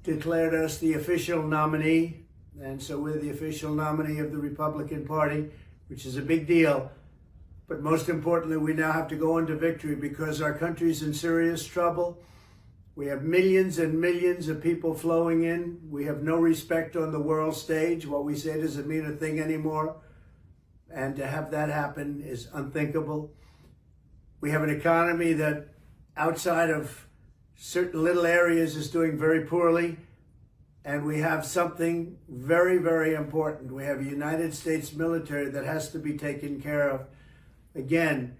declared us the official nominee, and so we're the official nominee of the Republican Party, which is a big deal. But most importantly, we now have to go on to victory because our country's in serious trouble. We have millions and millions of people flowing in. We have no respect on the world stage. What we say doesn't mean a thing anymore. And to have that happen is unthinkable. We have an economy that outside of certain little areas is doing very poorly. And we have something very, very important. We have a United States military that has to be taken care of. Again,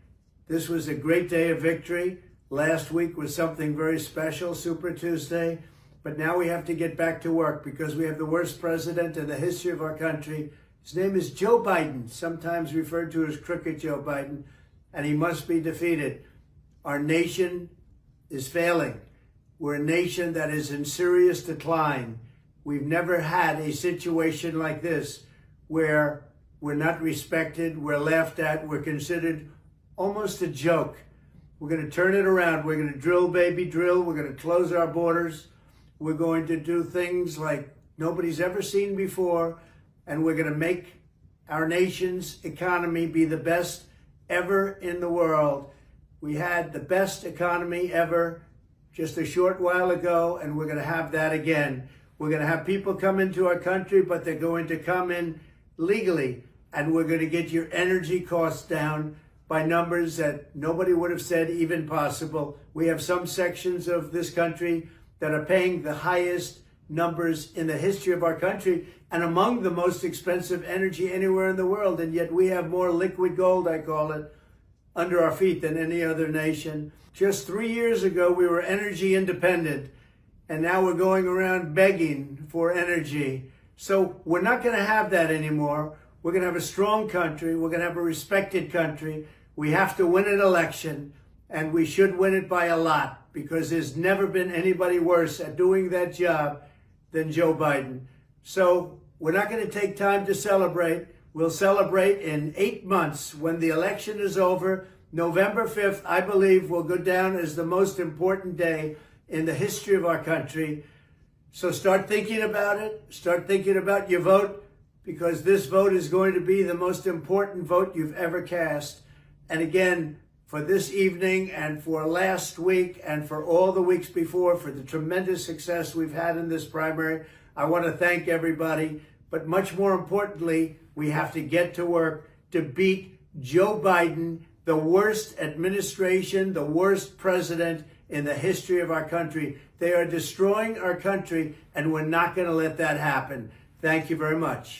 this was a great day of victory. Last week was something very special, Super Tuesday. But now we have to get back to work because we have the worst president in the history of our country. His name is Joe Biden, sometimes referred to as Crooked Joe Biden, and he must be defeated. Our nation is failing. We're a nation that is in serious decline. We've never had a situation like this where we're not respected, we're laughed at, we're considered almost a joke. We're going to turn it around. We're going to drill, baby, drill. We're going to close our borders. We're going to do things like nobody's ever seen before. And we're going to make our nation's economy be the best ever in the world. We had the best economy ever just a short while ago, and we're going to have that again. We're going to have people come into our country, but they're going to come in legally. And we're going to get your energy costs down by numbers that nobody would have said even possible. We have some sections of this country that are paying the highest numbers in the history of our country and among the most expensive energy anywhere in the world. And yet we have more liquid gold, I call it, under our feet than any other nation. Just 3 years ago, we were energy independent, and now we're going around begging for energy. So we're not going to have that anymore. We're going to have a strong country. We're going to have a respected country. We have to win an election, and we should win it by a lot because there's never been anybody worse at doing that job than Joe Biden. So we're not going to take time to celebrate. We'll celebrate in 8 months when the election is over. November 5th, I believe, will go down as the most important day in the history of our country. So start thinking about it. Start thinking about your vote, because this vote is going to be the most important vote you've ever cast. And again, for this evening and for last week and for all the weeks before, for the tremendous success we've had in this primary, I want to thank everybody. But much more importantly, we have to get to work to beat Joe Biden, the worst administration, the worst president in the history of our country. They are destroying our country, and we're not going to let that happen. Thank you very much.